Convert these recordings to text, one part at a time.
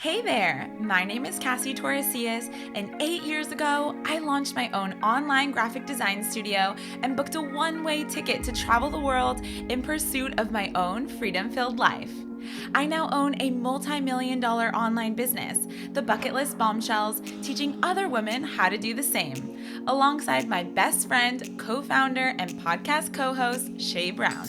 Hey there, my name is Cassie Torresias, and 8 years ago, I launched my own online graphic design studio and booked a one-way ticket to travel the world in pursuit of my own freedom-filled life. I now own a multi-million-dollar online business, The Bucket List Bombshells, teaching other women how to do the same, alongside my best friend, co-founder, and podcast co-host, Shay Brown.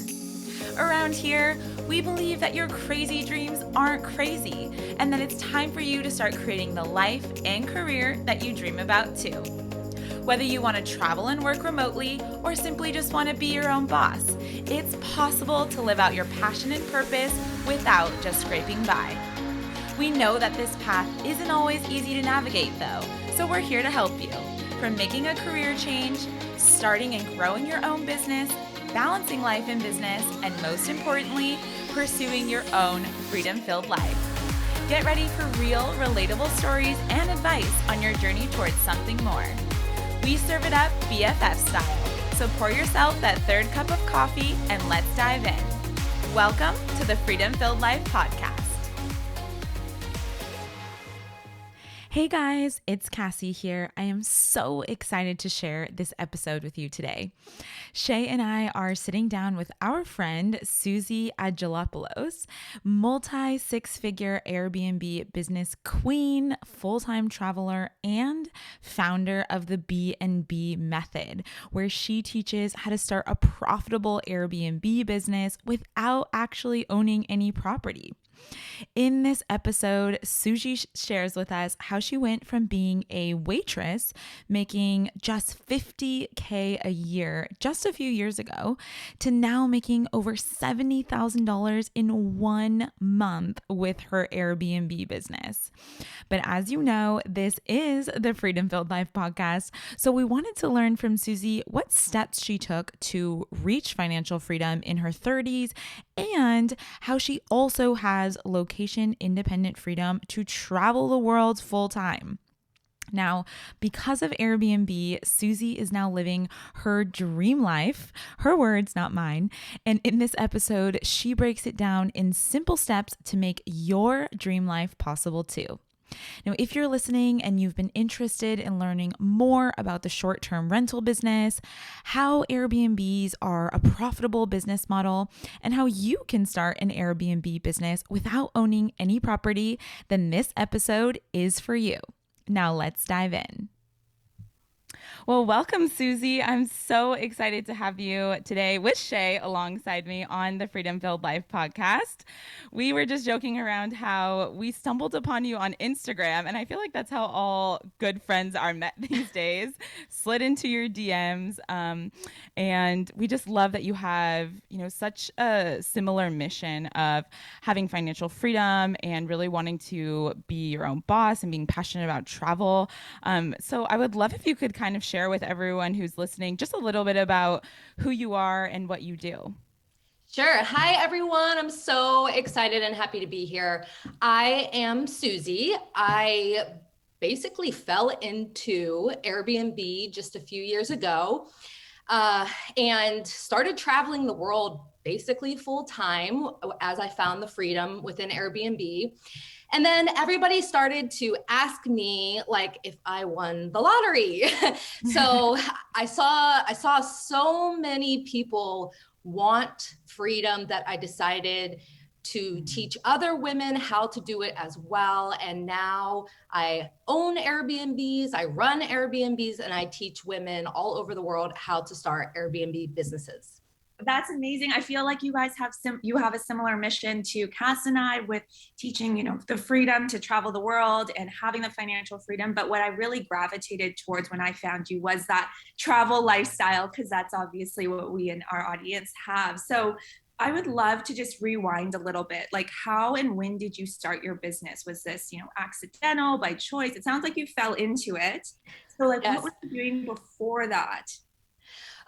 Around here, we believe that your crazy dreams aren't crazy, and that it's time for you to start creating the life and career that you dream about too. Whether you want to travel and work remotely, or simply just want to be your own boss, it's possible to live out your passion and purpose without just scraping by. We know that this path isn't always easy to navigate though, so we're here to help you. From making a career change, starting and growing your own business, balancing life and business, and most importantly, pursuing your own freedom-filled life. Get ready for real, relatable stories and advice on your journey towards something more. We serve it up BFF style, so pour yourself that third cup of coffee and let's dive in. Welcome to the Freedom-Filled Life Podcast. Hey guys, it's Cassie here. I am so excited to share this episode with you today. Shay and I are sitting down with our friend Suzie Agelopoulous, multi-six-figure Airbnb business queen, full-time traveler, and founder of the BNB Method, where she teaches how to start a profitable Airbnb business without actually owning any property. In this episode, Suzie shares with us how she went from being a waitress, making just $50K a year just a few years ago, to now making over $70,000 in 1 month with her Airbnb business. But as you know, this is the Freedom Filled Life podcast, so we wanted to learn from Suzie what steps she took to reach financial freedom in her 30s and how she also has location independent freedom to travel the world full time. Now, because of Airbnb, Suzie is now living her dream life, her words, not mine. And in this episode, she breaks it down in simple steps to make your dream life possible too. Now, if you're listening and you've been interested in learning more about the short-term rental business, how Airbnbs are a profitable business model, and how you can start an Airbnb business without owning any property, then this episode is for you. Now let's dive in. Well, welcome, Suzie. I'm so excited to have you today with Shay alongside me on the Freedom Filled Life podcast. We were just joking around how we stumbled upon you on Instagram, and I feel like that's how all good friends are met these days. Slid into your DMs, and we just love that you have, such a similar mission of having financial freedom and really wanting to be your own boss and being passionate about travel. So I would love if you could kind of share with everyone who's listening just a little bit about who you are and what you do. Sure. Hi, everyone. I'm so excited and happy to be here. I am Suzie. I basically fell into Airbnb just a few years ago and started traveling the world basically full time as I found the freedom within Airbnb. And then everybody started to ask me like if I won the lottery. So I saw so many people want freedom that I decided to teach other women how to do it as well. And now I own Airbnbs, I run Airbnbs, and I teach women all over the world how to start Airbnb businesses. That's amazing. I feel like you guys have you have a similar mission to Cass and I with teaching, the freedom to travel the world and having the financial freedom. But what I really gravitated towards when I found you was that travel lifestyle, because that's obviously what we and our audience have. So I would love to just rewind a little bit. Like, how and when did you start your business? Was this, accidental, by choice? It sounds like you fell into it. So like, yes. What were you doing before that?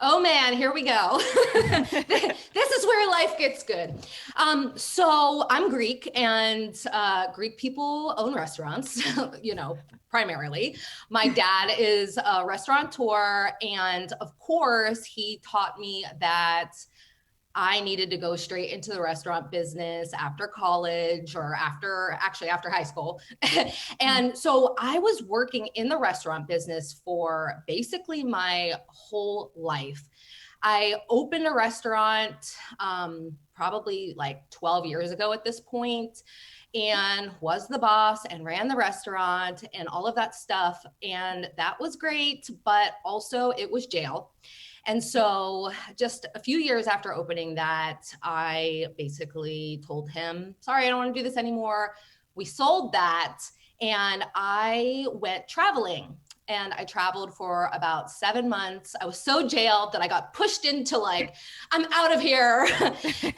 Oh man, here we go. This is where life gets good. So I'm Greek, and Greek people own restaurants, primarily. My dad is a restaurateur, and of course, he taught me that I needed to go straight into the restaurant business after college or after high school. And so I was working in the restaurant business for basically my whole life. I opened a restaurant probably like 12 years ago at this point, and was the boss and ran the restaurant and all of that stuff. And that was great, but also it was jail. And so just a few years after opening that, I basically told him, sorry, I don't want to do this anymore. We sold that and I went traveling. And I traveled for about 7 months. I was so jailed that I got pushed into like, I'm out of here.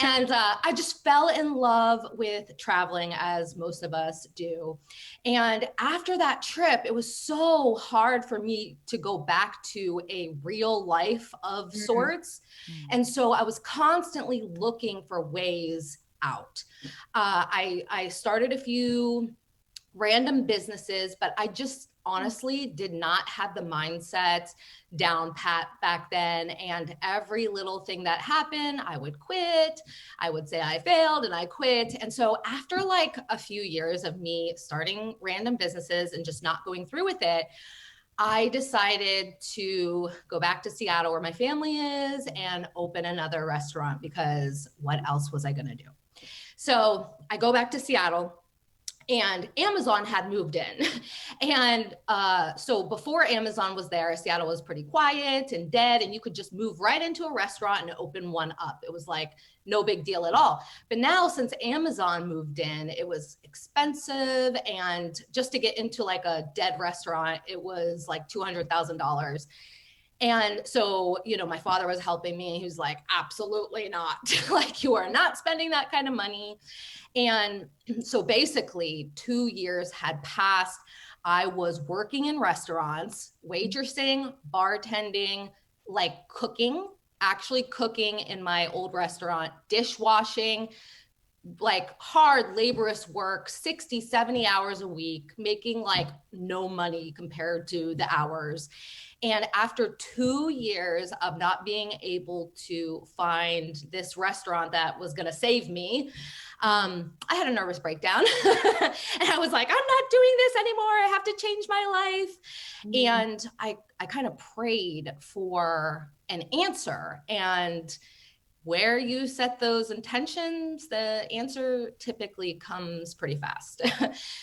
And I just fell in love with traveling, as most of us do. And after that trip, it was so hard for me to go back to a real life of sorts. And so I was constantly looking for ways out. I started a few random businesses, but I just honestly did not have the mindset down pat back then. And every little thing that happened, I would quit. I would say I failed and I quit. And so after like a few years of me starting random businesses and just not going through with it, I decided to go back to Seattle where my family is and open another restaurant, because what else was I going to do? So I go back to Seattle, and Amazon had moved in. And so before Amazon was there, Seattle was pretty quiet and dead, and you could just move right into a restaurant and open one up. It was like no big deal at all. But now, since Amazon moved in, it was expensive. And just to get into like a dead restaurant, it was like $200,000. And so, you know, my father was helping me. He was like, absolutely not. Like, you are not spending that kind of money. And so basically 2 years had passed. I was working in restaurants, waitressing, bartending, like cooking, actually cooking in my old restaurant, dishwashing, like hard laborious work, 60, 70 hours a week, making like no money compared to the hours. And after 2 years of not being able to find this restaurant that was going to save me, I had a nervous breakdown. And I was like, I'm not doing this anymore. I have to change my life. And I kind of prayed for an answer. And where you set those intentions, the answer typically comes pretty fast.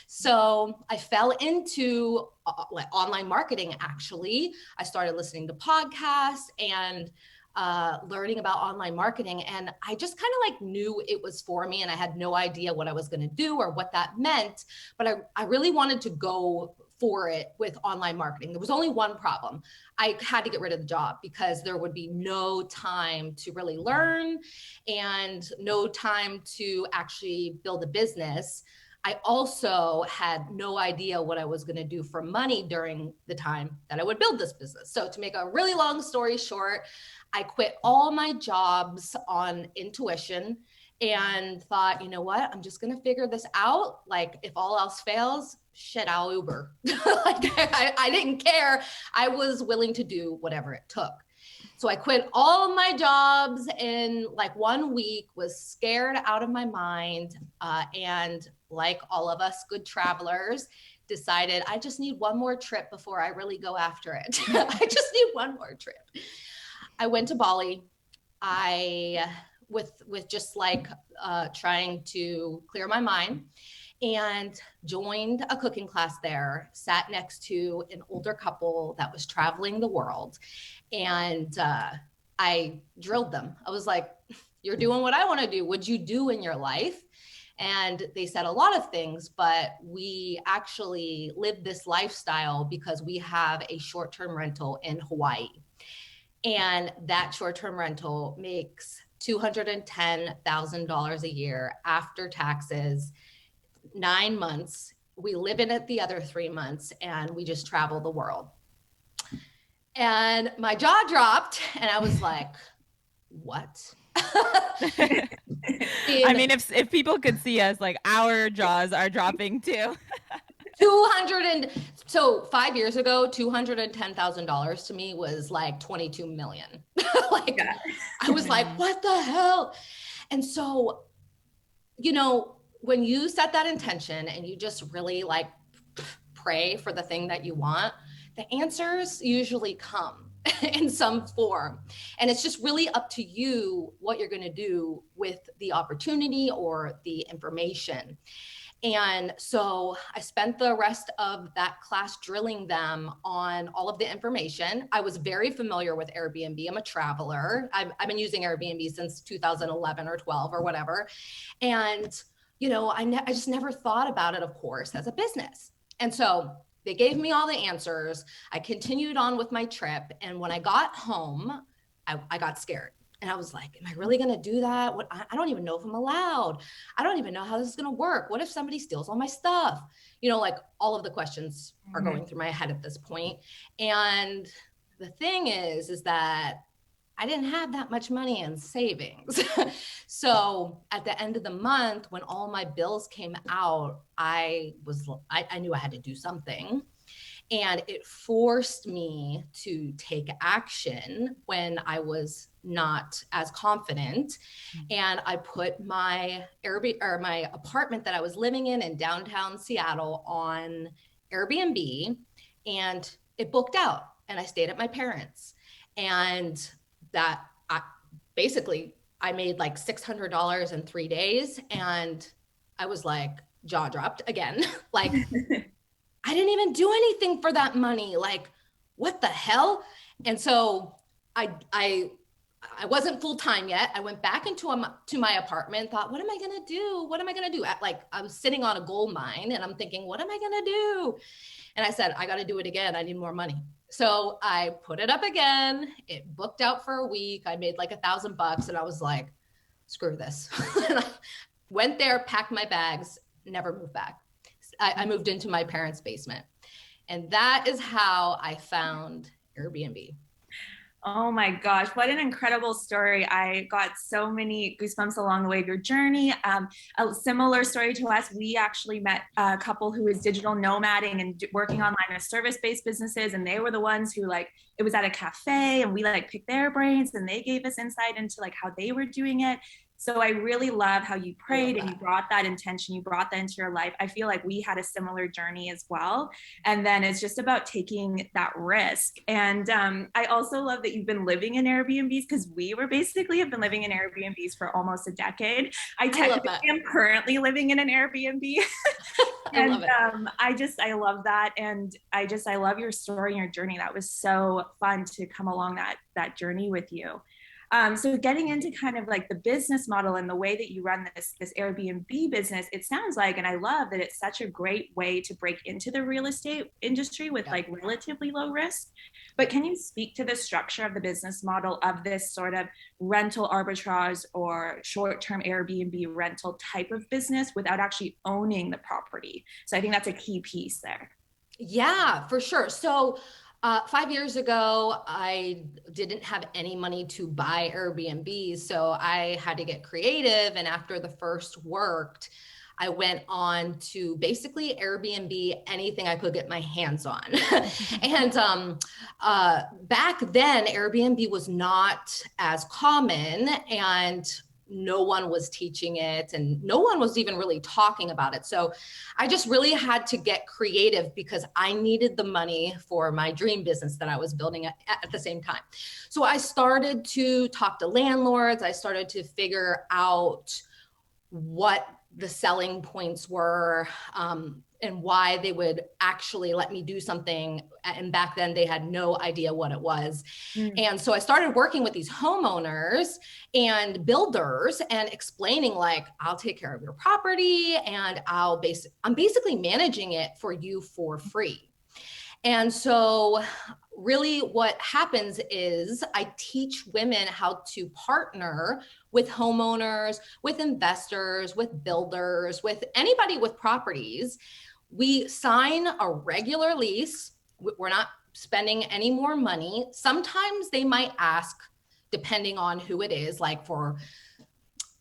So I fell into like online marketing, actually. I started listening to podcasts and learning about online marketing. And I just kind of like knew it was for me, and I had no idea what I was going to do or what that meant. But I really wanted to go for it with online marketing. There was only one problem. I had to get rid of the job because there would be no time to really learn and no time to actually build a business. I also had no idea what I was going to do for money during the time that I would build this business. So to make a really long story short, I quit all my jobs on intuition and thought, you know what, I'm just going to figure this out. Like, if all else fails, shit, I'll Uber. Like, I didn't care. I was willing to do whatever it took. So I quit all my jobs in like 1 week, was scared out of my mind. And like all of us good travelers, decided I just need one more trip before I really go after it. I just need one more trip. I went to Bali. With just like trying to clear my mind, and joined a cooking class there, sat next to an older couple that was traveling the world. And I drilled them. I was like, you're doing what I want to do. What'd you do in your life? And they said a lot of things, but we actually live this lifestyle because we have a short-term rental in Hawaii. And that short-term rental makes $210,000 a year after taxes, 9 months. We live in it the other 3 months, and we just travel the world. And my jaw dropped, and I was like, what? I mean, if people could see us, like, our jaws are dropping too. So 5 years ago, $210,000 to me was like 22 million. Like, Yeah. I was like, what the hell? And so, you know, when you set that intention and you just really like pray for the thing that you want, the answers usually come in some form. And it's just really up to you what you're going to do with the opportunity or the information. And so I spent the rest of that class drilling them on all of the information. I was very familiar with Airbnb. I'm a traveler. I've been using Airbnb since 2011 or 12 or whatever. And, you know, I just never thought about it, of course, as a business. And so they gave me all the answers. I continued on with my trip. And when I got home, I got scared. And I was like, am I really going to do that? What, I don't even know if I'm allowed. I don't even know how this is going to work. What if somebody steals all my stuff? You know, like all of the questions are going through my head at this point. And the thing is that I didn't have that much money in savings. So at the end of the month, when all my bills came out, I knew I had to do something. And it forced me to take action when I was not as confident. And I put my my apartment that I was living in downtown Seattle on Airbnb, and it booked out. And I stayed at my parents'. And that I made like $600 in 3 days. And I was like, jaw dropped again. Like, I didn't even do anything for that money. Like, what the hell? And so I wasn't full time yet. I went back to my apartment, thought, what am I going to do? What am I going to do? Like, I was sitting on a gold mine and I'm thinking, what am I going to do? And I said, I got to do it again. I need more money. So I put it up again. It booked out for a week. I made like $1,000 and I was like, screw this. And I went there, packed my bags, never moved back. I moved into my parents' basement. And that is how I found Airbnb. Oh my gosh, what an incredible story. I got so many goosebumps along the way of your journey. A similar story to us, we actually met a couple who was digital nomading and working online as service-based businesses. And they were the ones who it was at a cafe and we picked their brains and they gave us insight into how they were doing it. So I really love how you prayed and you brought that intention, you brought that into your life. I feel like we had a similar journey as well. And then it's just about taking that risk. And I also love that you've been living in Airbnbs, because we have been living in Airbnbs for almost a decade. I technically am currently living in an Airbnb. And I love that. And I love your story and your journey. That was so fun to come along that journey with you. So getting into kind of the business model and the way that you run this Airbnb business, it sounds like, and I love that it's such a great way to break into the real estate industry with relatively low risk. But can you speak to the structure of the business model of this sort of rental arbitrage or short-term Airbnb rental type of business without actually owning the property? So I think that's a key piece there. Yeah, for sure. So 5 years ago, I didn't have any money to buy Airbnb, so I had to get creative. And after the first worked, I went on to basically Airbnb anything I could get my hands on. And back then, Airbnb was not as common, and no one was teaching it and no one was even really talking about it. So I just really had to get creative because I needed the money for my dream business that I was building at the same time. So I started to talk to landlords. I started to figure out what the selling points were, and why they would actually let me do something. And back then they had no idea what it was. And so I started working with these homeowners and builders and explaining I'll take care of your property and I'm basically managing it for you for free. And so really what happens is I teach women how to partner with homeowners, with investors, with builders, with anybody with properties. We sign a regular lease. We're not spending any more money. Sometimes they might ask, depending on who it is, for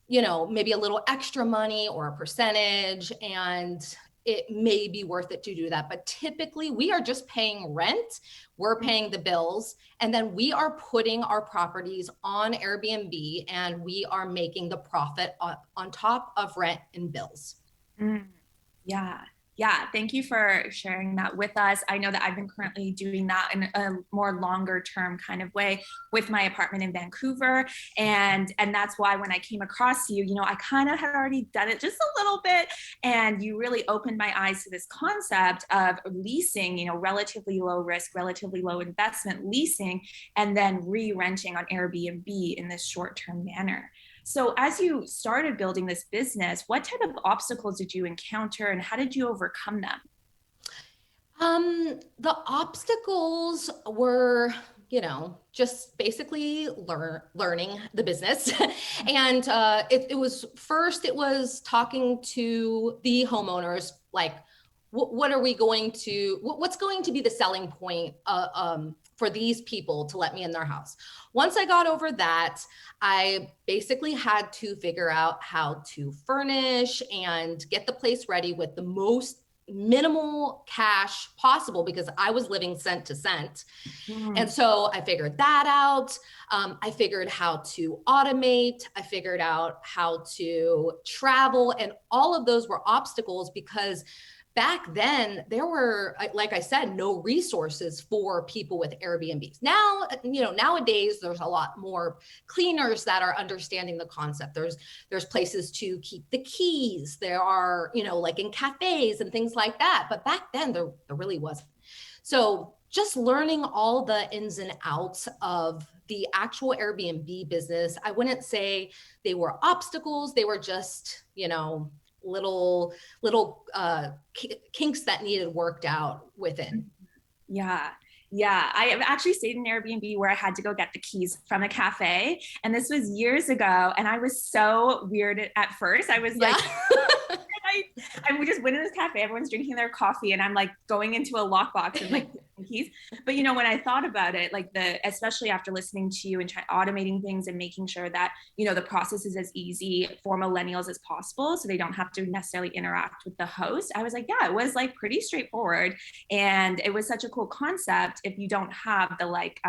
maybe a little extra money or a percentage. And it may be worth it to do that. But typically we are just paying rent, we're paying the bills, and then we are putting our properties on Airbnb and we are making the profit on top of rent and bills. Yeah. Yeah. Thank you for sharing that with us. I know that I've been currently doing that in a more longer term kind of way with my apartment in Vancouver. And that's why when I came across you, I kind of had already done it just a little bit. And you really opened my eyes to this concept of leasing, relatively low risk, relatively low investment leasing, and then re-renting on Airbnb in this short-term manner. So as you started building this business, what type of obstacles did you encounter and how did you overcome them? The obstacles were, just basically learning the business. And it was talking to the homeowners, like, what's going to be the selling point for these people to let me in their house? Once I got over that, I basically had to figure out how to furnish and get the place ready with the most minimal cash possible because I was living cent to cent. And so I figured that out. I figured how to automate. I figured out how to travel. And all of those were obstacles because back then there were, like I said, no resources for people with Airbnbs. Now, nowadays there's a lot more cleaners that are understanding the concept. There's places to keep the keys. There are, like in cafes and things like that. But back then there really wasn't. So just learning all the ins and outs of the actual Airbnb business, I wouldn't say they were obstacles. They were just, little kinks that needed worked out within. Yeah. I have actually stayed in Airbnb where I had to go get the keys from a cafe. And this was years ago. And I was so weirded at first. I was like, I just went in this cafe, everyone's drinking their coffee, and I'm like going into a lockbox and like keys. But when I thought about it, like especially after listening to you and automating things and making sure that, the process is as easy for millennials as possible, so they don't have to necessarily interact with the host. I was like, yeah, it was like pretty straightforward. And it was such a cool concept if you don't have the like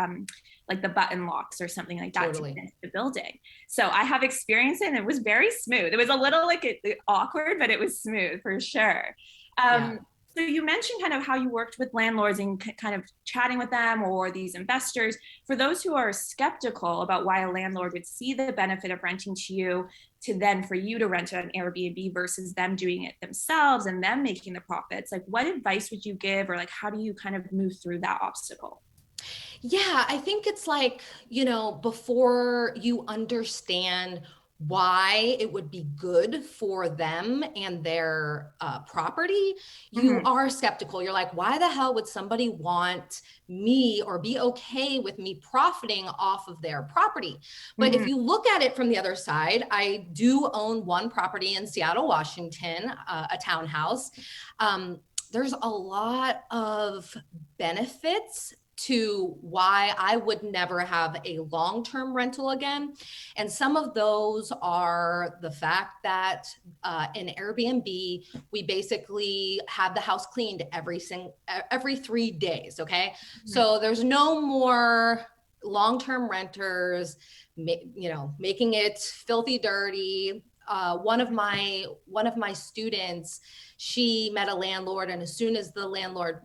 the button locks or something like that to finish the building. So I have experience in it. It was very smooth. It was a little awkward, but it was smooth for sure. So you mentioned kind of how you worked with landlords and kind of chatting with them or these investors. For those who are skeptical about why a landlord would see the benefit of renting to you to then for you to rent on Airbnb versus them doing it themselves and them making the profits, like what advice would you give, or like how do you kind of move through that obstacle? Yeah, I think it's like, before you understand why it would be good for them and their property, you are skeptical. You're like, why the hell would somebody want me or be okay with me profiting off of their property? But if you look at it from the other side, I do own one property in Seattle, Washington, a townhouse. There's a lot of benefits to why I would never have a long-term rental again. And some of those are the fact that in Airbnb, we basically have the house cleaned every 3 days, okay? So there's no more long-term renters, making it filthy dirty. One of my students, she met a landlord, and as soon as the landlord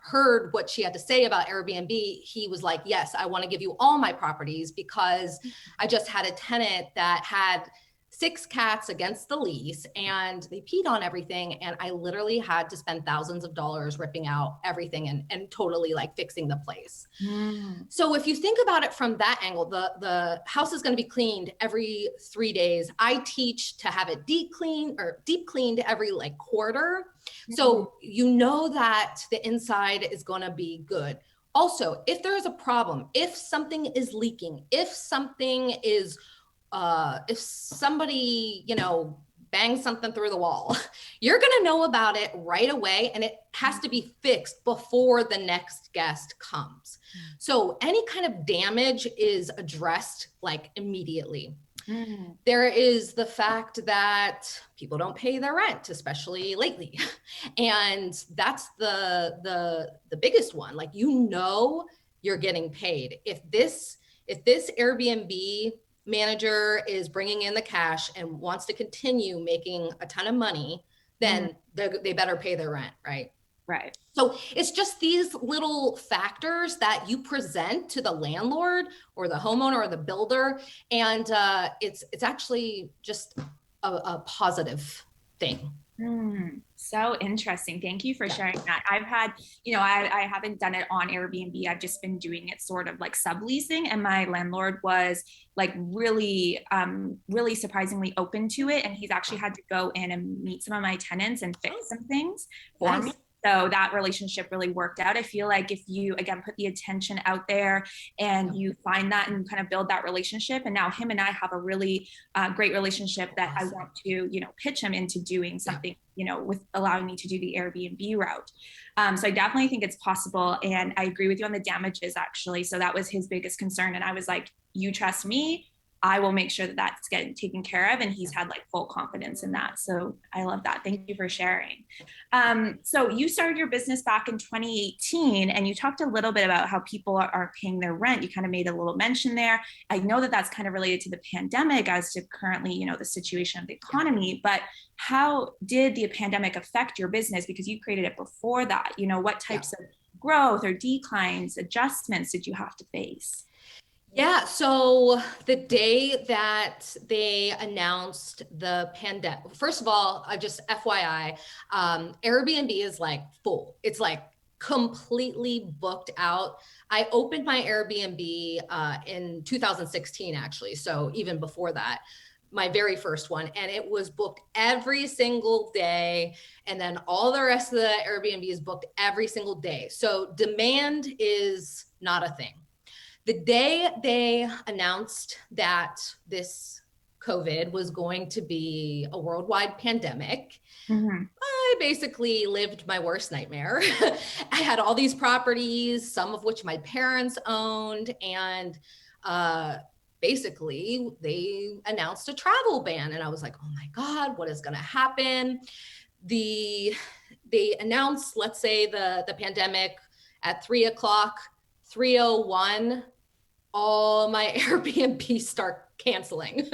heard what she had to say about Airbnb, he was like, yes, I want to give you all my properties because I just had a tenant that had 6 cats against the lease and they peed on everything. And I literally had to spend thousands of dollars ripping out everything and totally like fixing the place. So if you think about it from that angle, the house is going to be cleaned every 3 days. I teach to have it deep cleaned every like quarter. So that the inside is going to be good. Also, if there is a problem, if something is leaking, if something is if somebody, bangs something through the wall, you're going to know about it right away. And it has to be fixed before the next guest comes. So any kind of damage is addressed like immediately. There is the fact that people don't pay their rent, especially lately. And that's the biggest one. Like, you're getting paid. If this Airbnb manager is bringing in the cash and wants to continue making a ton of money, then they better pay their rent, right? Right. So it's just these little factors that you present to the landlord or the homeowner or the builder, and it's actually just a positive thing. So interesting. Thank you for sharing that. I've had, I haven't done it on Airbnb. I've just been doing it sort of like subleasing, and my landlord was like really, really surprisingly open to it. And he's actually had to go in and meet some of my tenants and fix some things for me. So that relationship really worked out. I feel like if you, again, put the attention out there and you find that and kind of build that relationship, and now him and I have a really great relationship that I want to, pitch him into doing something, with allowing me to do the Airbnb route. So I definitely think it's possible. And I agree with you on the damages, actually. So that was his biggest concern. And I was like, you trust me, I will make sure that that's getting taken care of. And he's had like full confidence in that. So I love that. Thank you for sharing. So you started your business back in 2018, and you talked a little bit about how people are paying their rent. You kind of made a little mention there. I know that that's kind of related to the pandemic as to currently, the situation of the economy, but how did the pandemic affect your business? Because you created it before that, what types of growth or declines, adjustments did you have to face? Yeah, so the day that they announced the pandemic, first of all, just FYI, Airbnb is like full. It's like completely booked out. I opened my Airbnb in 2016, actually. So even before that, my very first one, and it was booked every single day. And then all the rest of the Airbnb is booked every single day. So demand is not a thing. The day they announced that this COVID was going to be a worldwide pandemic, I basically lived my worst nightmare. I had all these properties, some of which my parents owned, and basically they announced a travel ban. And I was like, oh my God, what is going to happen? They announced, let's say the pandemic at 3:00, 3:01, all my Airbnb start canceling.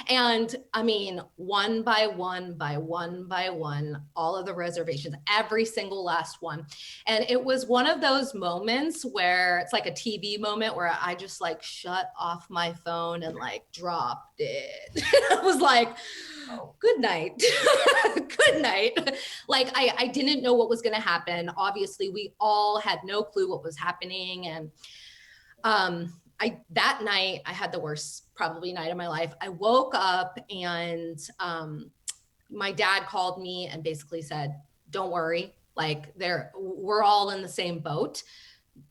And I mean, one by one, all of the reservations, every single last one. And it was one of those moments where it's like a TV moment where I just like shut off my phone and like dropped it. I was like, oh, good night. Good night. Like I didn't know what was going to happen. Obviously, we all had no clue what was happening. And that night I had the worst probably night of my life. I woke up and my dad called me and basically said, don't worry, like we're all in the same boat.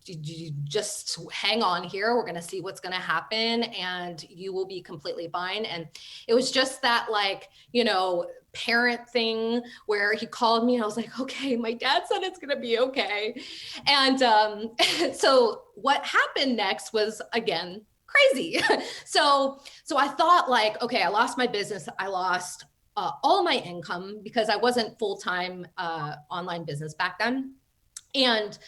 You just hang on here. We're going to see what's going to happen and you will be completely fine. And it was just that like, parent thing where he called me and I was like, okay, my dad said it's going to be okay. And so what happened next was again, crazy. So I thought like, okay, I lost my business. I lost all my income because I wasn't full-time online business back then. And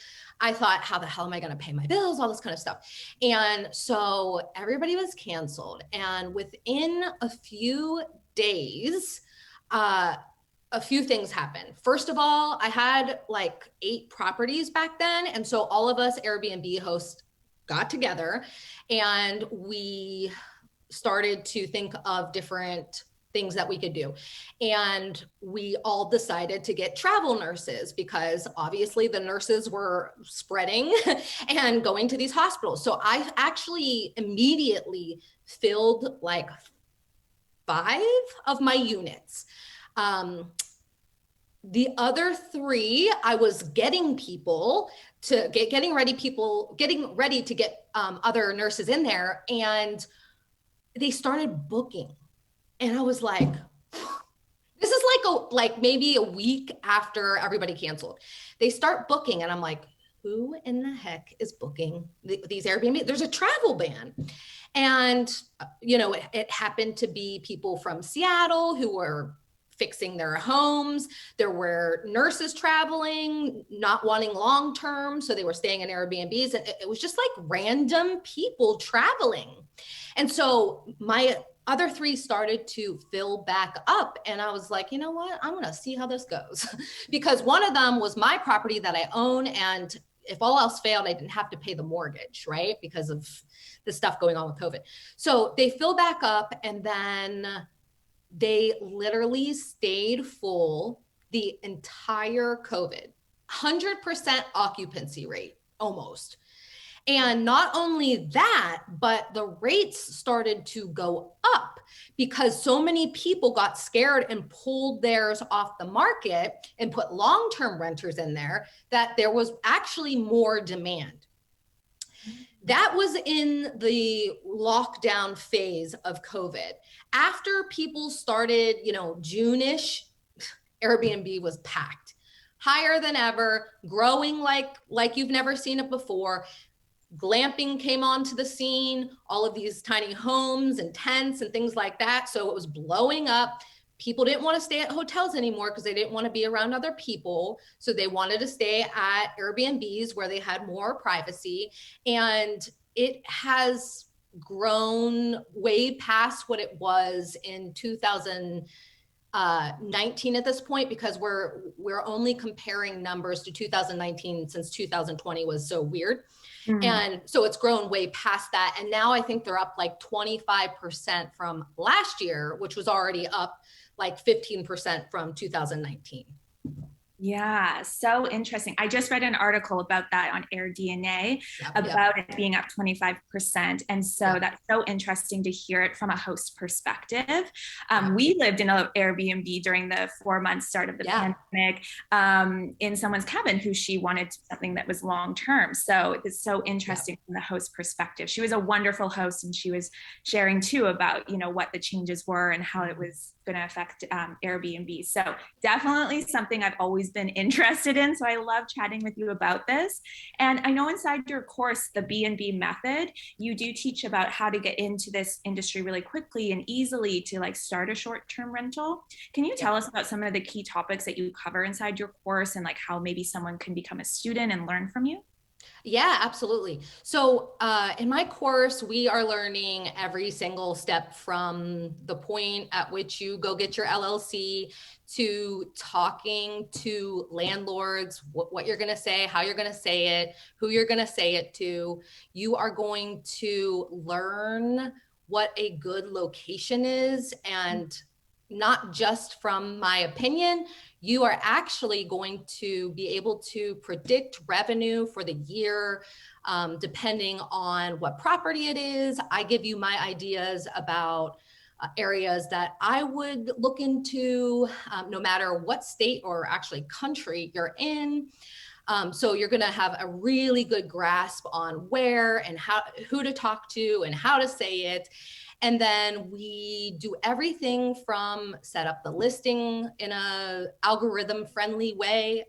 I thought, how the hell am I going to pay my bills? All this kind of stuff. And so everybody was canceled. And within a few days, a few things happened. First of all, I had like 8 properties back then. And so all of us Airbnb hosts got together and we started to think of different things that we could do. And we all decided to get travel nurses because obviously the nurses were spreading and going to these hospitals. So I actually immediately filled like 5 of my units. The other 3, I was getting people to getting ready to get other nurses in there, and they started booking. And I was like, this is like maybe a week after everybody canceled. They start booking and I'm like, who in the heck is booking these Airbnb? There's a travel ban. And, it happened to be people from Seattle who were fixing their homes. There were nurses traveling, not wanting long-term, so they were staying in Airbnbs. And it was just like random people traveling. And so my other three started to fill back up. And I was like, you know what? I'm going to see how this goes. Because one of them was my property that I own. And if all else failed, I didn't have to pay the mortgage, right? Because of the stuff going on with COVID. So they fill back up, and then they literally stayed full the entire COVID, 100% occupancy rate, almost. And not only that, but the rates started to go up because so many people got scared and pulled theirs off the market and put long-term renters in there, that there was actually more demand. That was in the lockdown phase of COVID. After people started, June-ish, Airbnb was packed, higher than ever, growing like you've never seen it before. Glamping came onto the scene, all of these tiny homes and tents and things like that. So it was blowing up. People didn't want to stay at hotels anymore because they didn't want to be around other people. So they wanted to stay at Airbnbs where they had more privacy. And it has grown way past what it was in 2019 at this point, because we're only comparing numbers to 2019 since 2020 was so weird. Mm-hmm. And so it's grown way past that. And now I think they're up like 25% from last year, which was already up like 15% from 2019. Yeah, so interesting. I just read an article about that on AirDNA about it being up 25%. And so that's so interesting to hear it from a host perspective. We lived in an Airbnb during the 4-month start of the pandemic in someone's cabin who she wanted something that was long-term. So it's so interesting from the host perspective. She was a wonderful host, and she was sharing too about, what the changes were and how it was going to affect Airbnb. So definitely something I've always been interested in. So I love chatting with you about this. And I know inside your course, the BNB Method, you do teach about how to get into this industry really quickly and easily to like start a short-term rental. Can you tell us about some of the key topics that you cover inside your course and like how maybe someone can become a student and learn from you? Yeah, absolutely. So in my course, we are learning every single step from the point at which you go get your LLC to talking to landlords, what you're going to say, how you're going to say it, who you're going to say it to. You are going to learn what a good location is, and not just from my opinion. You are actually going to be able to predict revenue for the year, depending on what property it is. I give you my ideas about areas that I would look into, no matter what state or actually country you're in. So you're going to have a really good grasp on where and who to talk to and how to say it. And then we do everything from set up the listing in a algorithm friendly way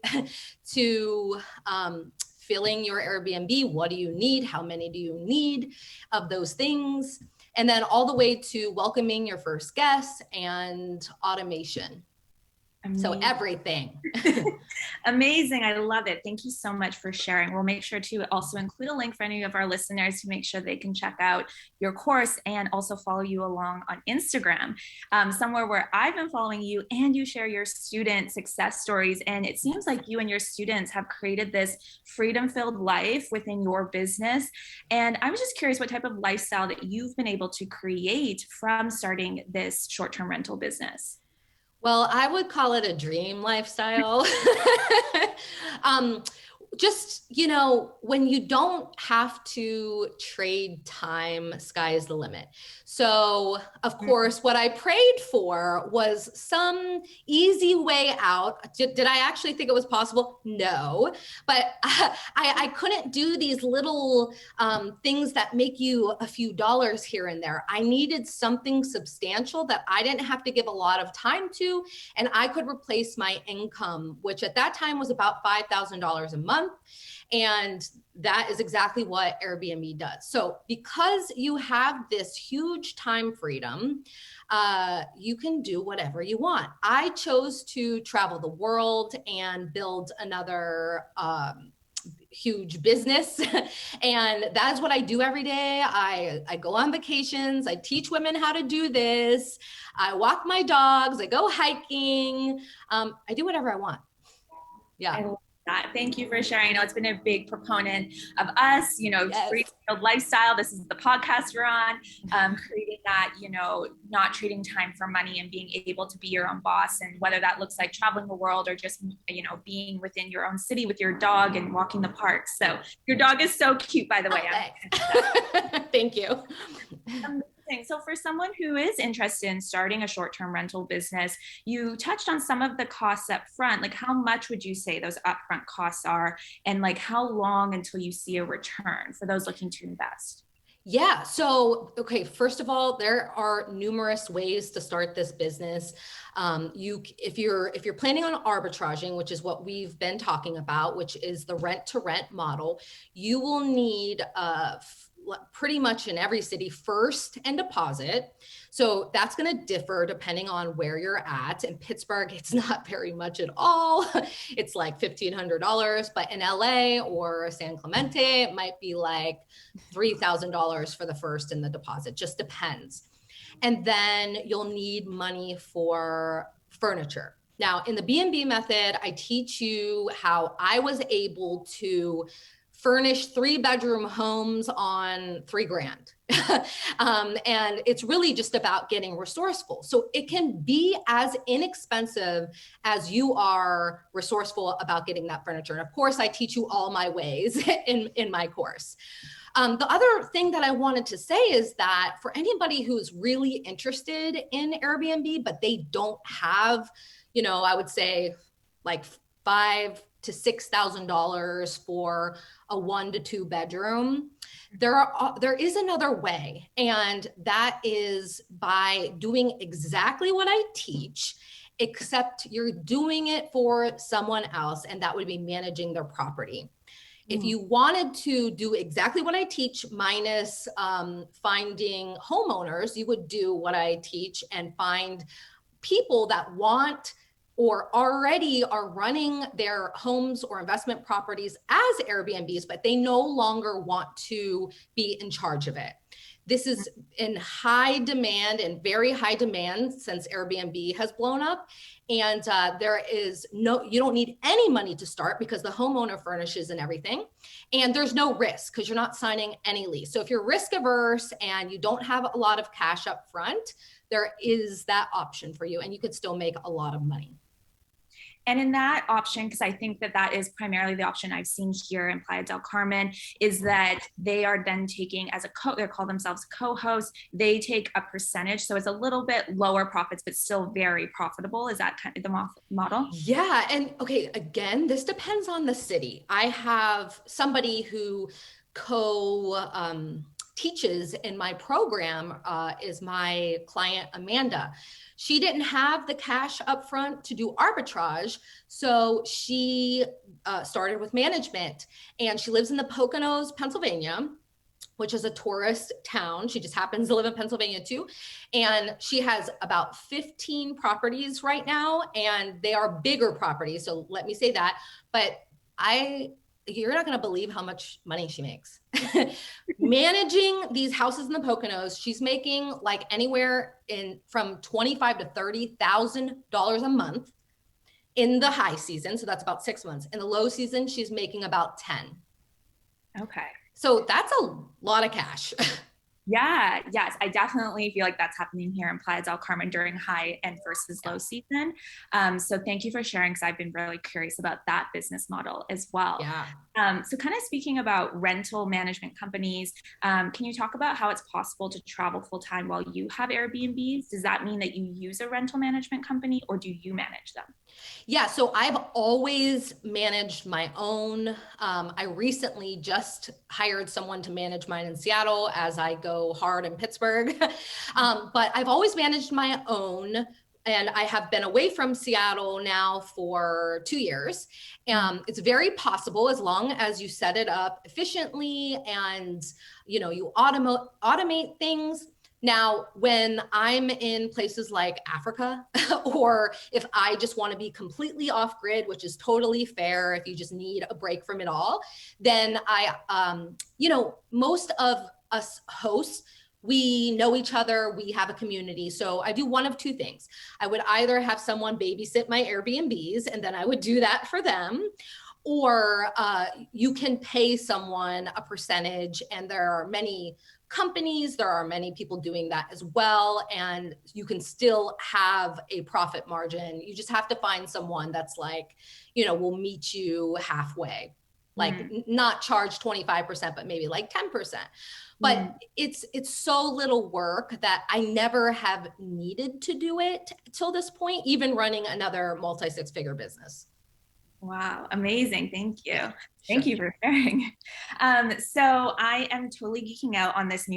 to filling your Airbnb. What do you need? How many do you need of those things? And then all the way to welcoming your first guests and automation. Amazing. So everything. Amazing. I love it. Thank you so much for sharing. We'll make sure to also include a link for any of our listeners to make sure they can check out your course and also follow you along on Instagram, somewhere where I've been following you, and you share your student success stories. And it seems like you and your students have created this freedom-filled life within your business. And I was just curious what type of lifestyle that you've been able to create from starting this short-term rental business. Well, I would call it a dream lifestyle. Just, when you don't have to trade time, sky is the limit. So, of course, what I prayed for was some easy way out. Did I actually think it was possible? No, but I couldn't do these little things that make you a few dollars here and there. I needed something substantial that I didn't have to give a lot of time to, and I could replace my income, which at that time was about $5,000 a month. month. And that is exactly what Airbnb does. So because you have this huge time freedom, you can do whatever you want. I chose to travel the world and build another huge business. And that's what I do every day. I go on vacations. I teach women how to do this. I walk my dogs. I go hiking. I do whatever I want. Yeah. I love that. Thank you for sharing. I know it's been a big proponent of us, Yes. free lifestyle. This is the podcast we're on, creating that, not trading time for money and being able to be your own boss. And whether that looks like traveling the world or just, being within your own city with your dog and walking the park. So your dog is so cute, by the way. Thank you. So for someone who is interested in starting a short-term rental business, you touched on some of the costs up front. Like how much would you say those upfront costs are? And like how long until you see a return for those looking to invest? Yeah. So, okay. First of all, there are numerous ways to start this business. If you're planning on arbitraging, which is what we've been talking about, which is the rent to rent model, you will need pretty much in every city first and deposit. So that's going to differ depending on where you're at. In Pittsburgh, it's not very much at all. It's like $1,500, but in LA or San Clemente, it might be like $3,000 for the first and the deposit, just depends. And then you'll need money for furniture. Now in the BNB method, I teach you how I was able to furnish 3-bedroom homes on $3,000. And it's really just about getting resourceful. So it can be as inexpensive as you are resourceful about getting that furniture. And of course, I teach you all my ways in my course. The other thing that I wanted to say is that for anybody who's really interested in Airbnb, but they don't have, I would say like $5,000 to $6,000 for a 1 to 2 bedroom. There is another way, and that is by doing exactly what I teach, except you're doing it for someone else, and that would be managing their property. If you wanted to do exactly what I teach minus finding homeowners, you would do what I teach and find people that want or already are running their homes or investment properties as Airbnbs, but they no longer want to be in charge of it. This is in high demand and very high demand since Airbnb has blown up. And you don't need any money to start because the homeowner furnishes and everything. And there's no risk because you're not signing any lease. So if you're risk averse and you don't have a lot of cash up front, there is that option for you and you could still make a lot of money. And in that option, because I think that is primarily the option I've seen here in Playa del Carmen, is that they are then taking they call themselves co-hosts. They take a percentage. So it's a little bit lower profits, but still very profitable. Is that kind of the model? Yeah. And okay, again, this depends on the city. I have somebody who teaches in my program is my client, Amanda. She didn't have the cash up front to do arbitrage. So she started with management and she lives in the Poconos, Pennsylvania, which is a tourist town. She just happens to live in Pennsylvania too. And she has about 15 properties right now, and they are bigger properties. So let me say that, but you're not going to believe how much money she makes. Managing these houses in the Poconos, she's making like anywhere from $25,000 to $30,000 a month in the high season. So that's about 6 months. In the low season, she's making about 10. Okay. So that's a lot of cash. Yeah, yes, I definitely feel like that's happening here in Playa del Carmen during high end versus low season. So thank you for sharing, because I've been really curious about that business model as well. Yeah. So kind of speaking about rental management companies, can you talk about how it's possible to travel full time while you have Airbnbs? Does that mean that you use a rental management company, or do you manage them? Yeah, so I've always managed my own. I recently just hired someone to manage mine in Seattle as I go hard in Pittsburgh. But I've always managed my own. and I have been away from Seattle now for 2 years. It's very possible as long as you set it up efficiently and, you know, you automate things. Now, when I'm in places like Africa, or if I just want to be completely off grid, which is totally fair, if you just need a break from it all, then you know, most of us hosts, we know each other, we have a community. So I do one of two things. I would either have someone babysit my Airbnbs, and then I would do that for them, or you can pay someone a percentage, and there are many companies, there are many people doing that as well, and you can still have a profit margin. You just have to find someone that's like, you know, will meet you halfway, like not charge 25%, but maybe like 10%. But it's so little work that I never have needed to do it till this point, even running another multi-six-figure business. Wow, amazing. Thank you. Sure. Thank you for sharing. So I am totally geeking out on this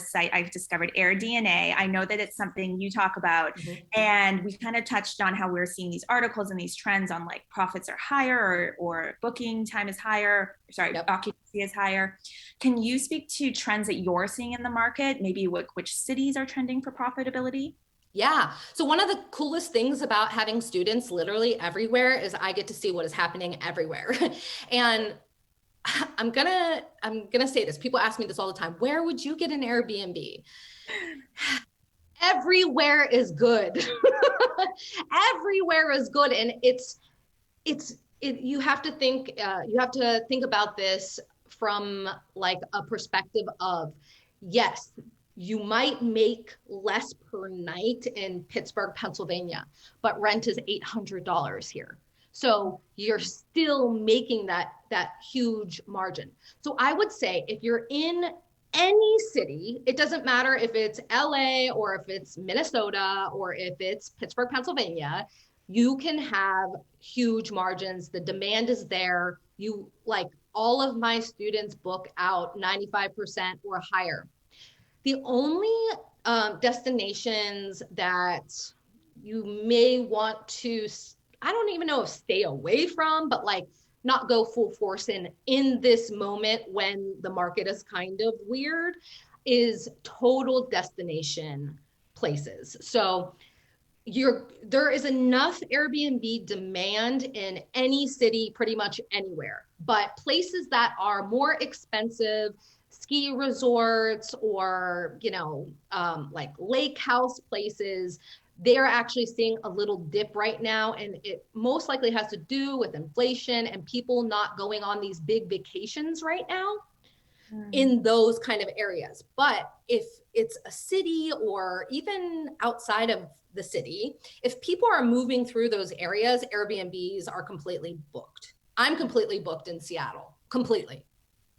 site I've discovered, AirDNA. I know that it's something you talk about, and we kind of touched on how we're seeing these articles and these trends on like profits are higher or booking time is higher, occupancy is higher. Can you speak to trends that you're seeing in the market? Maybe which cities are trending for profitability? Yeah. So one of the coolest things about having students literally everywhere is I get to see what is happening everywhere. And I'm gonna say this. People ask me this all the time. Where would you get an Airbnb? Everywhere is good. Everywhere is good. And you have to think about this from like a perspective of, yes, you might make less per night in Pittsburgh, Pennsylvania, but rent is $800 here. So you're still making that huge margin. So I would say if you're in any city, it doesn't matter if it's LA or if it's Minnesota or if it's Pittsburgh, Pennsylvania, you can have huge margins. The demand is there. You, like, all of my students book out 95% or higher. The only destinations that you may want to, I don't even know if stay away from, but like not go full force in this moment when the market is kind of weird, is total destination places. So there is enough Airbnb demand in any city, pretty much anywhere, but places that are more expensive, ski resorts or, you know, like lake house places, they're actually seeing a little dip right now. And it most likely has to do with inflation and people not going on these big vacations right now in those kind of areas. But if it's a city or even outside of the city, if people are moving through those areas, Airbnbs are completely booked. I'm completely booked in Seattle, completely.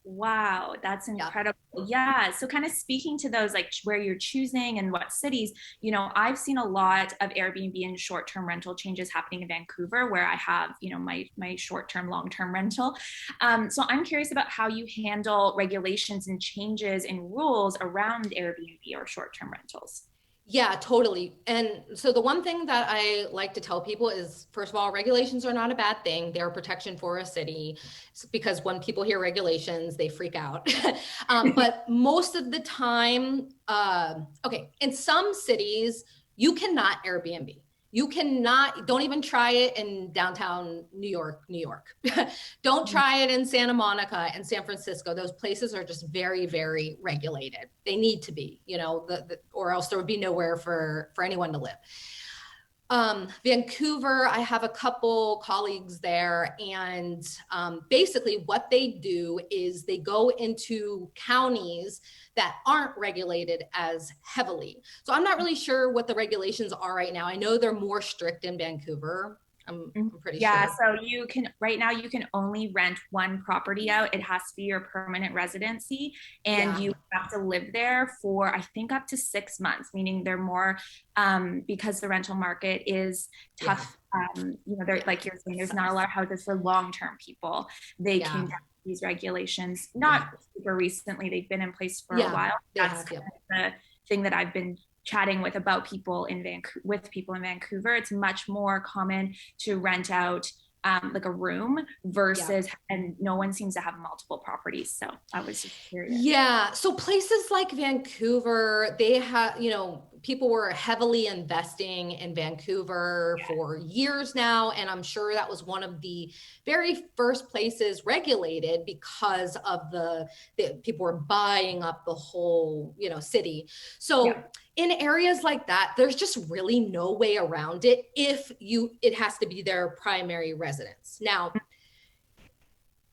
Wow, that's incredible. Yeah. So kind of speaking to those, like where you're choosing and what cities, you know, I've seen a lot of Airbnb and short-term rental changes happening in Vancouver, where I have, you know, my short-term, long-term rental. So I'm curious about how you handle regulations and changes in rules around Airbnb or short-term rentals. Yeah, totally. And so the one thing that I like to tell people is, first of all, regulations are not a bad thing. They're a protection for a city, because when people hear regulations, they freak out. But most of the time, okay, in some cities, you cannot Airbnb. You cannot, don't even try it in downtown New York. Don't try it in Santa Monica and San Francisco. Those places are just very, very regulated. They need to be, you know, or else there would be nowhere for anyone to live. Vancouver, I have a couple colleagues there, and basically what they do is they go into counties that aren't regulated as heavily. So I'm not really sure what the regulations are right now. I know they're more strict in Vancouver. I'm pretty sure. Yeah, so right now you can only rent one property out. It has to be your permanent residency, and you have to live there for, I think, up to 6 months, meaning they're more, because the rental market is tough. You know, they're, like you're saying, there's not a lot of houses for long-term people. They can get these regulations, not super recently, they've been in place for a while. That's kind of the thing that I've been chatting with about people in Vancouver, it's much more common to rent out like a room versus, and no one seems to have multiple properties. So I was just curious. Yeah. So places like Vancouver, they have, people were heavily investing in Vancouver for years now. And I'm sure that was one of the very first places regulated because of the people were buying up the whole, city. So in areas like that, there's just really no way around it it has to be their primary residence. Now,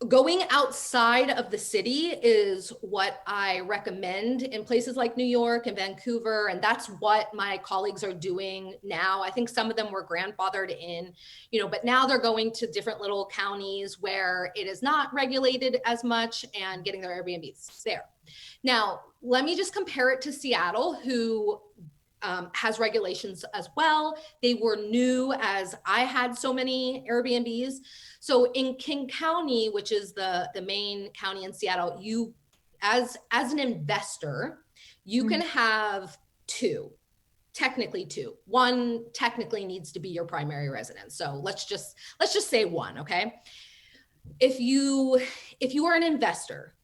going outside of the city is what I recommend in places like New York and Vancouver. And that's what my colleagues are doing now. I think some of them were grandfathered in, but now they're going to different little counties where it is not regulated as much and getting their Airbnbs there. Now, let me just compare it to Seattle, who has regulations as well. They were new as I had so many Airbnbs. So in King County, which is the main county in Seattle, you as an investor, you can have technically two. One technically needs to be your primary residence. So let's just say one, okay? If you are an investor,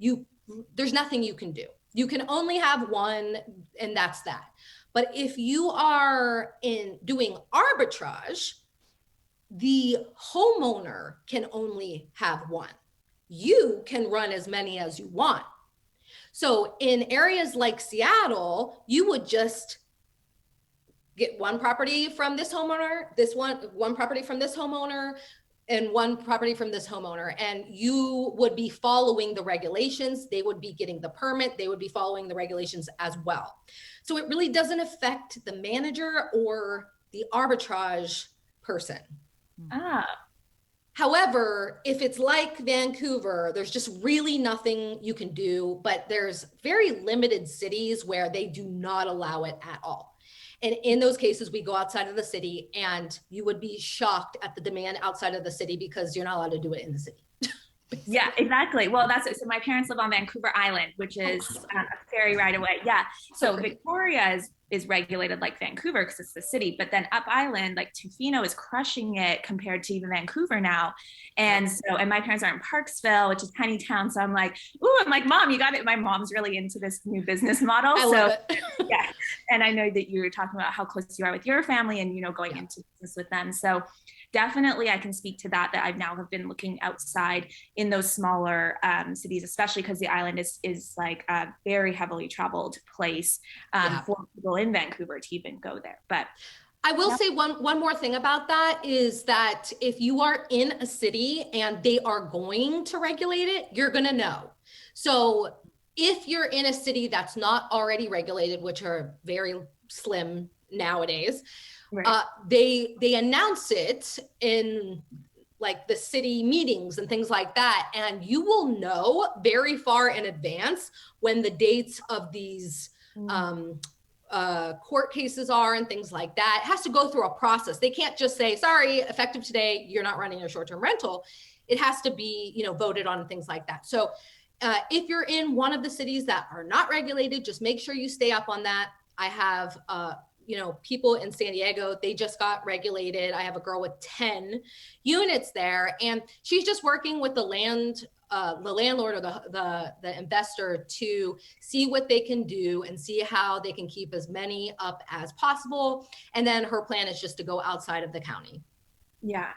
there's nothing you can do. You can only have one, and that's that. But if you are doing arbitrage, the homeowner can only have one. You can run as many as you want. So in areas like Seattle, you would just get one property from this homeowner, one property from this homeowner, and one property from this homeowner. And you would be following the regulations. They would be getting the permit. They would be following the regulations as well. So it really doesn't affect the manager or the arbitrage person. However, if it's like Vancouver, there's just really nothing you can do, but there's very limited cities where they do not allow it at all. And in those cases, we go outside of the city, and you would be shocked at the demand outside of the city because you're not allowed to do it in the city. Yeah, exactly. Well, so my parents live on Vancouver Island, which is a ferry ride away. Yeah. So Victoria is regulated like Vancouver because it's the city, but then up island, like Tofino is crushing it compared to even Vancouver now. And and my parents are in Parksville, which is tiny town. So I'm like, Mom, you got it. My mom's really into this new business model. I love it. Yeah. And I know that you were talking about how close you are with your family and, going into business with them. So definitely I can speak to that I've now have been looking outside in those smaller cities, especially because the island is like a very heavily traveled place for people in Vancouver to even go there. But I will say one more thing about that is that if you are in a city and they are going to regulate it, you're going to know. So if you're in a city that's not already regulated, which are very slim nowadays, they announce it in like the city meetings and things like that. And you will know very far in advance when the dates of these court cases are and things like that. It has to go through a process. They can't just say, sorry, effective today, you're not running a short-term rental. It has to be, voted on and things like that. So if you're in one of the cities that are not regulated, just make sure you stay up on that. I have people in San Diego, they just got regulated. I have a girl with 10 units there, and she's just working with the landlord or the investor to see what they can do and see how they can keep as many up as possible. And then her plan is just to go outside of the county. Yeah.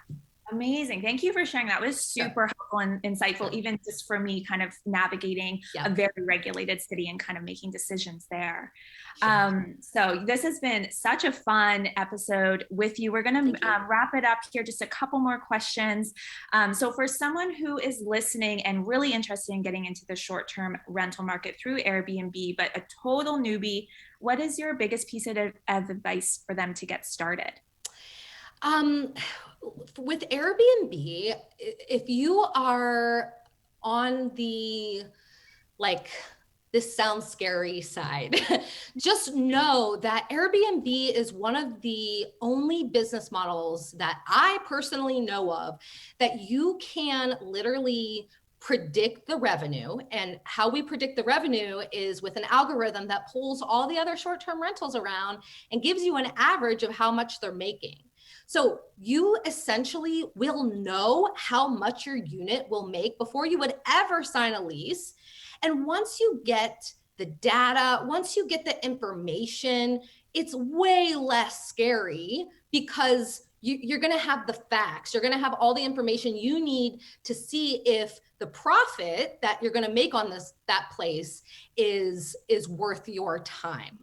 Amazing. Thank you for sharing. That was super helpful and insightful, even just for me kind of navigating a very regulated city and kind of making decisions there. So this has been such a fun episode with you. We're going to wrap it up here. Just a couple more questions. So for someone who is listening and really interested in getting into the short-term rental market through Airbnb, but a total newbie, what is your biggest piece of advice for them to get started? With Airbnb, if you are on the, this sounds scary side, just know that Airbnb is one of the only business models that I personally know of that you can literally predict the revenue. And how we predict the revenue is with an algorithm that pulls all the other short-term rentals around and gives you an average of how much they're making. So you essentially will know how much your unit will make before you would ever sign a lease. And once you get the data, once you get the information, it's way less scary because you're going to have the facts. You're going to have all the information you need to see if the profit that you're going to make on that place is worth your time.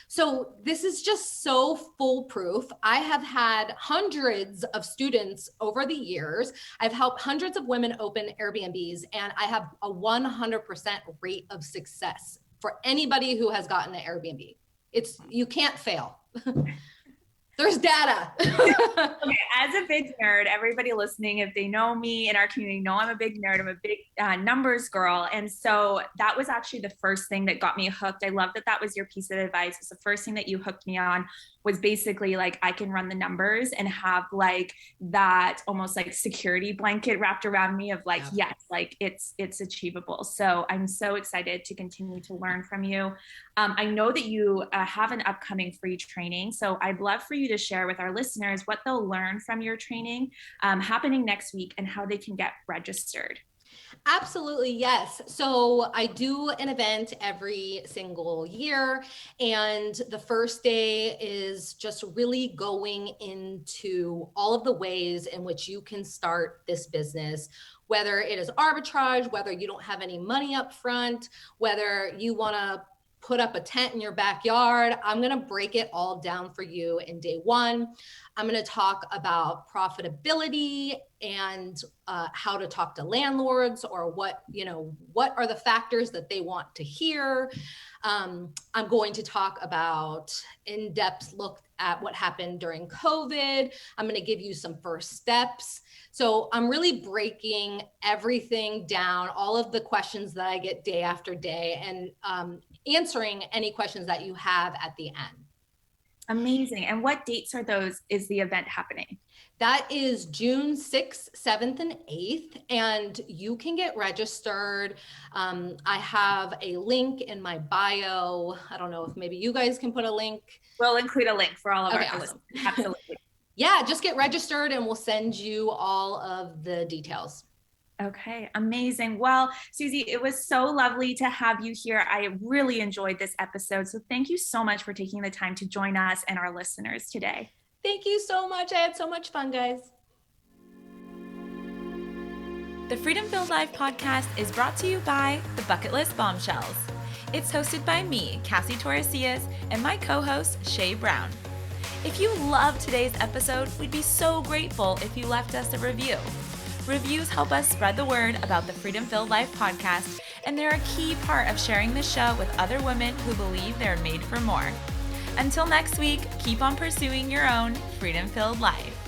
So this is just so foolproof. I have had hundreds of students over the years. I've helped hundreds of women open Airbnbs, and I have a 100% rate of success for anybody who has gotten an Airbnb. You can't fail. There's data. Okay, as a big nerd, everybody listening, if they know me in our community, know I'm a big nerd. I'm a big numbers girl. And so that was actually the first thing that got me hooked. I love that was your piece of advice. It's the first thing that you hooked me on was basically like, I can run the numbers and have like that almost like security blanket wrapped around me of like, yes, like it's achievable. So I'm so excited to continue to learn from you. I know that you have an upcoming free training. So I'd love for you to share with our listeners what they'll learn from your training happening next week and how they can get registered. Absolutely, yes. So I do an event every single year, and the first day is just really going into all of the ways in which you can start this business, whether it is arbitrage, whether you don't have any money up front, whether you want to put up a tent in your backyard. I'm going to break it all down for you in day one. I'm going to talk about profitability and how to talk to landlords, or what are the factors that they want to hear. I'm going to talk about in-depth look at what happened during COVID. I'm going to give you some first steps. So I'm really breaking everything down, all of the questions that I get day after day, and answering any questions that you have at the end. Amazing. And what dates is the event happening? That is June 6th, 7th, and 8th, and you can get registered. I have a link in my bio. I don't know if maybe you guys can put a link. We'll include a link for all of our awesome. listeners. Absolutely. Yeah, just get registered and we'll send you all of the details. Okay, amazing. Well, Suzie, it was so lovely to have you here. I really enjoyed this episode. So thank you so much for taking the time to join us and our listeners today. Thank you so much. I had so much fun, guys. The Freedom Filled Life podcast is brought to you by the Bucket List Bombshells. It's hosted by me, Cassie Torresillas, and my co-host, Shay Brown. If you loved today's episode, we'd be so grateful if you left us a review. Reviews help us spread the word about the Freedom Filled Life podcast, and they're a key part of sharing this show with other women who believe they're made for more. Until next week, keep on pursuing your own freedom-filled life.